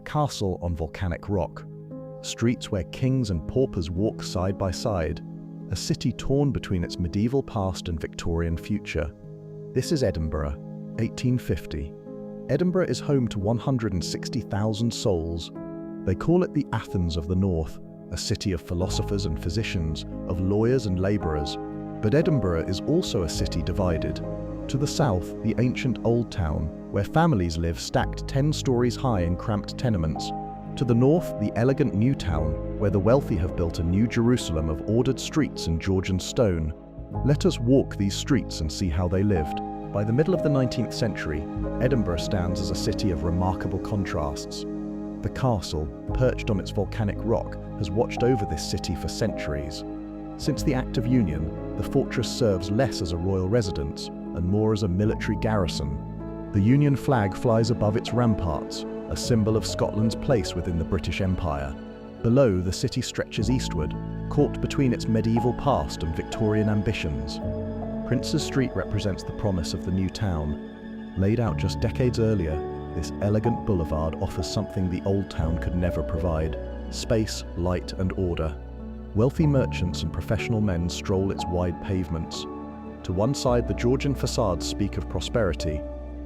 castle on volcanic rock, streets where kings and paupers walk side by side, a city torn between its medieval past and Victorian future. This is Edinburgh, 1850. Edinburgh is home to 160,000 souls. They call it the Athens of the North, a city of philosophers and physicians, of lawyers and labourers. But Edinburgh is also a city divided. To the south, the ancient Old Town, where families live stacked 10 stories high in cramped tenements. To the north, the elegant New Town, where the wealthy have built a new Jerusalem of ordered streets and Georgian stone. Let us walk these streets and see how they lived. By the middle of the 19th century, Edinburgh stands as a city of remarkable contrasts. The castle, perched on its volcanic rock, has watched over this city for centuries. Since the Act of Union, the fortress serves less as a royal residence and more as a military garrison. The Union flag flies above its ramparts, a symbol of Scotland's place within the British Empire. Below, the city stretches eastward, caught between its medieval past and Victorian ambitions. Prince's Street represents the promise of the new town. Laid out just decades earlier, this elegant boulevard offers something the Old Town could never provide: space, light, and order. Wealthy merchants and professional men stroll its wide pavements. To one side, the Georgian facades speak of prosperity.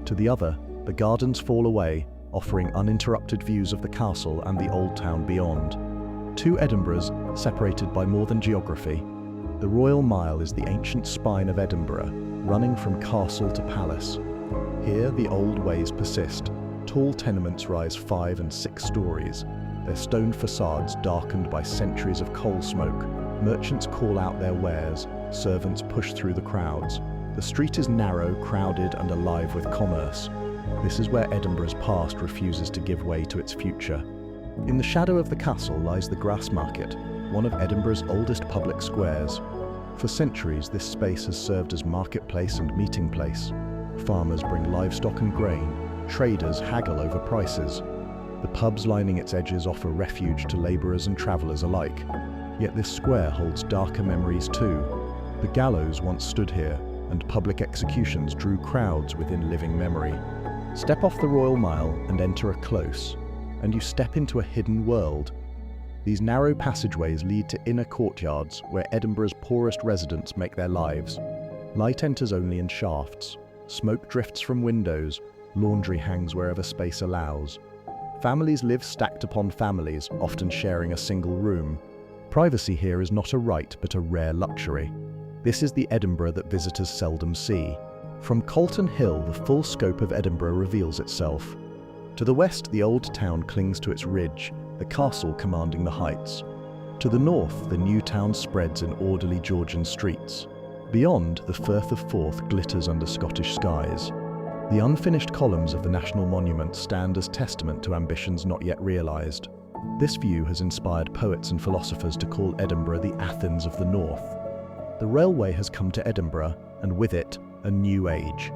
To the other, the gardens fall away, offering uninterrupted views of the castle and the Old Town beyond. Two Edinburghs separated by more than geography. The Royal Mile is the ancient spine of Edinburgh, running from castle to palace. Here, the old ways persist. Tall tenements rise 5 and 6 stories, their stone facades darkened by centuries of coal smoke. Merchants call out their wares, servants push through the crowds. The street is narrow, crowded, and alive with commerce. This is where Edinburgh's past refuses to give way to its future. In the shadow of the castle lies the Grassmarket, one of Edinburgh's oldest public squares. For centuries, this space has served as marketplace and meeting place. Farmers bring livestock and grain, traders haggle over prices. The pubs lining its edges offer refuge to labourers and travellers alike. Yet this square holds darker memories too. The gallows once stood here, and public executions drew crowds within living memory. Step off the Royal Mile and enter a close, and you step into a hidden world. These narrow passageways lead to inner courtyards where Edinburgh's poorest residents make their lives. Light enters only in shafts. Smoke drifts from windows. Laundry hangs wherever space allows. Families live stacked upon families, often sharing a single room. Privacy here is not a right, but a rare luxury. This is the Edinburgh that visitors seldom see. From Calton Hill, the full scope of Edinburgh reveals itself. To the west, the Old Town clings to its ridge, the castle commanding the heights. To the north, the new town spreads in orderly Georgian streets. Beyond, the Firth of Forth glitters under Scottish skies. The unfinished columns of the National Monument stand as testament to ambitions not yet realised. This view has inspired poets and philosophers to call Edinburgh the Athens of the North. The railway has come to Edinburgh, and with it, a new age.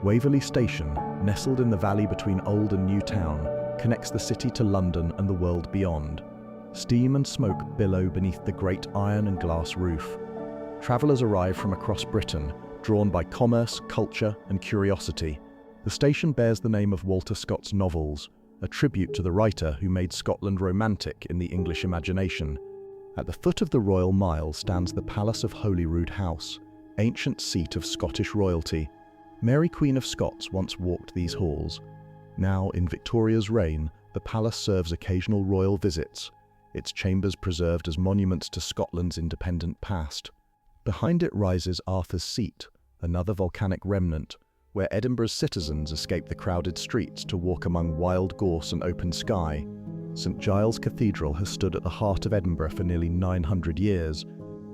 Waverley Station, nestled in the valley between Old and New Town, connects the city to London and the world beyond. Steam and smoke billow beneath the great iron and glass roof. Travellers arrive from across Britain, drawn by commerce, culture, and curiosity. The station bears the name of Walter Scott's novels, a tribute to the writer who made Scotland romantic in the English imagination. At the foot of the Royal Mile stands the Palace of Holyrood House, ancient seat of Scottish royalty. Mary Queen of Scots once walked these halls. Now, in Victoria's reign, the palace serves occasional royal visits, its chambers preserved as monuments to Scotland's independent past. Behind it rises Arthur's Seat, another volcanic remnant, where Edinburgh's citizens escape the crowded streets to walk among wild gorse and open sky. St Giles Cathedral has stood at the heart of Edinburgh for nearly 900 years.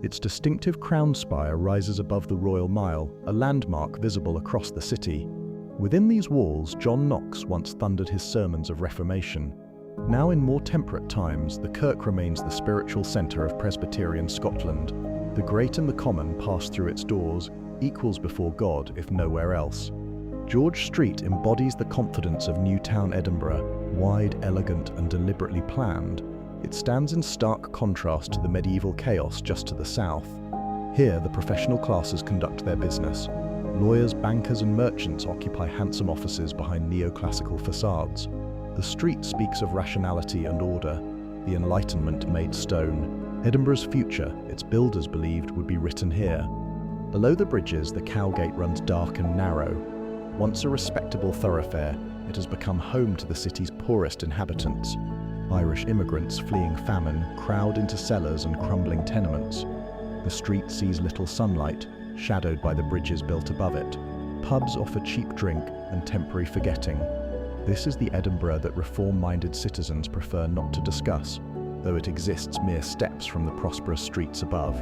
Its distinctive crown spire rises above the Royal Mile, a landmark visible across the city. Within these walls, John Knox once thundered his sermons of Reformation. Now in more temperate times, the kirk remains the spiritual centre of Presbyterian Scotland. The great and the common pass through its doors, equals before God, if nowhere else. George Street embodies the confidence of New Town Edinburgh, wide, elegant, and deliberately planned. It stands in stark contrast to the medieval chaos just to the south. Here, the professional classes conduct their business. Lawyers, bankers, and merchants occupy handsome offices behind neoclassical facades. The street speaks of rationality and order, the Enlightenment made stone. Edinburgh's future, its builders believed, would be written here. Below the bridges, the Cowgate runs dark and narrow. Once a respectable thoroughfare, it has become home to the city's poorest inhabitants. Irish immigrants fleeing famine crowd into cellars and crumbling tenements. The street sees little sunlight, shadowed by the bridges built above it. Pubs offer cheap drink and temporary forgetting. This is the Edinburgh that reform-minded citizens prefer not to discuss, though it exists mere steps from the prosperous streets above.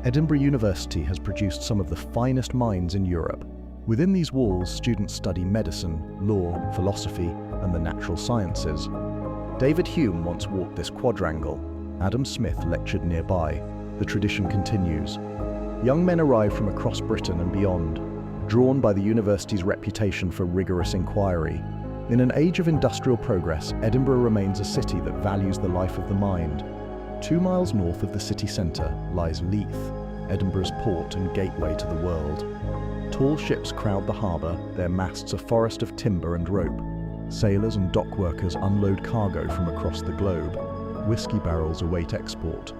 Edinburgh University has produced some of the finest minds in Europe. Within these walls, students study medicine, law, philosophy, and the natural sciences. David Hume once walked this quadrangle. Adam Smith lectured nearby. The tradition continues. Young men arrive from across Britain and beyond, drawn by the university's reputation for rigorous inquiry. In an age of industrial progress, Edinburgh remains a city that values the life of the mind. 2 miles north of the city centre lies Leith, Edinburgh's port and gateway to the world. Tall ships crowd the harbour, their masts a forest of timber and rope. Sailors and dock workers unload cargo from across the globe. Whiskey barrels await export.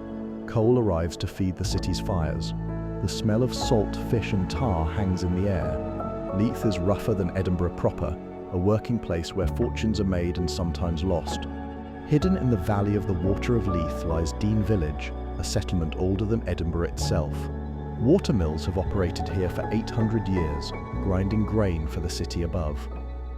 Coal arrives to feed the city's fires. The smell of salt, fish and tar hangs in the air. Leith is rougher than Edinburgh proper, a working place where fortunes are made and sometimes lost. Hidden in the valley of the Water of Leith lies Dean Village, a settlement older than Edinburgh itself. Watermills have operated here for 800 years, grinding grain for the city above.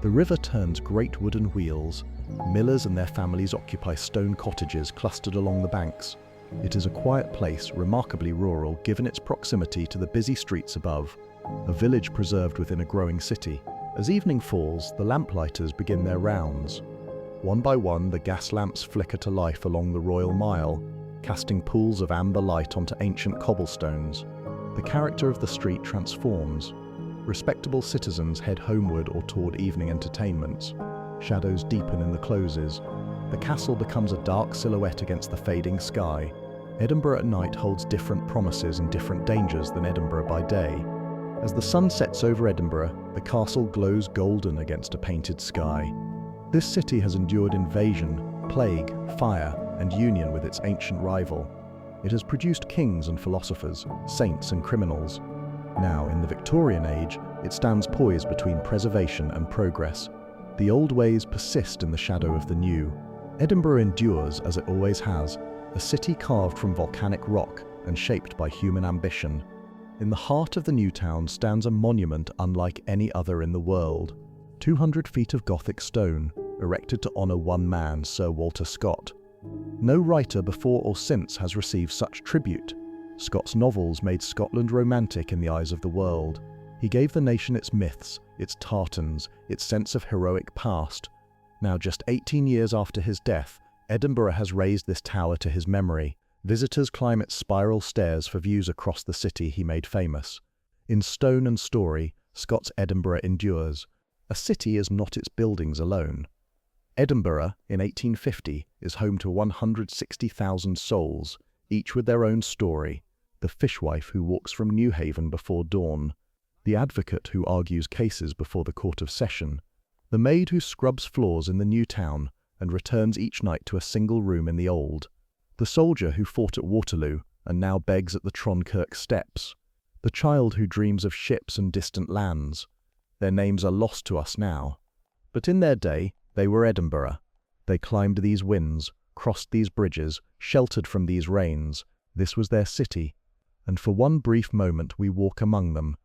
The river turns great wooden wheels. Millers and their families occupy stone cottages clustered along the banks. It is a quiet place, remarkably rural, given its proximity to the busy streets above, a village preserved within a growing city. As evening falls, the lamplighters begin their rounds. One by one, the gas lamps flicker to life along the Royal Mile, casting pools of amber light onto ancient cobblestones. The character of the street transforms. Respectable citizens head homeward or toward evening entertainments. Shadows deepen in the closes. The castle becomes a dark silhouette against the fading sky. Edinburgh at night holds different promises and different dangers than Edinburgh by day. As the sun sets over Edinburgh, the castle glows golden against a painted sky. This city has endured invasion, plague, fire, and union with its ancient rival. It has produced kings and philosophers, saints and criminals. Now, in the Victorian age, it stands poised between preservation and progress. The old ways persist in the shadow of the new. Edinburgh endures, as it always has, a city carved from volcanic rock and shaped by human ambition. In the heart of the new town stands a monument unlike any other in the world. 200 feet of Gothic stone, erected to honour one man, Sir Walter Scott. No writer before or since has received such tribute. Scott's novels made Scotland romantic in the eyes of the world. He gave the nation its myths, its tartans, its sense of heroic past. Now, just 18 years after his death, Edinburgh has raised this tower to his memory. Visitors climb its spiral stairs for views across the city he made famous. In stone and story, Scott's Edinburgh endures. A city is not its buildings alone. Edinburgh, in 1850, is home to 160,000 souls, each with their own story. The fishwife who walks from Newhaven before dawn. The advocate who argues cases before the Court of Session. The maid who scrubs floors in the new town and returns each night to a single room in the old. The soldier who fought at Waterloo and now begs at the Tronkirk steps. The child who dreams of ships and distant lands. Their names are lost to us now. But in their day, they were Edinburgh. They climbed these winds, crossed these bridges, sheltered from these rains. This was their city. And for one brief moment we walk among them,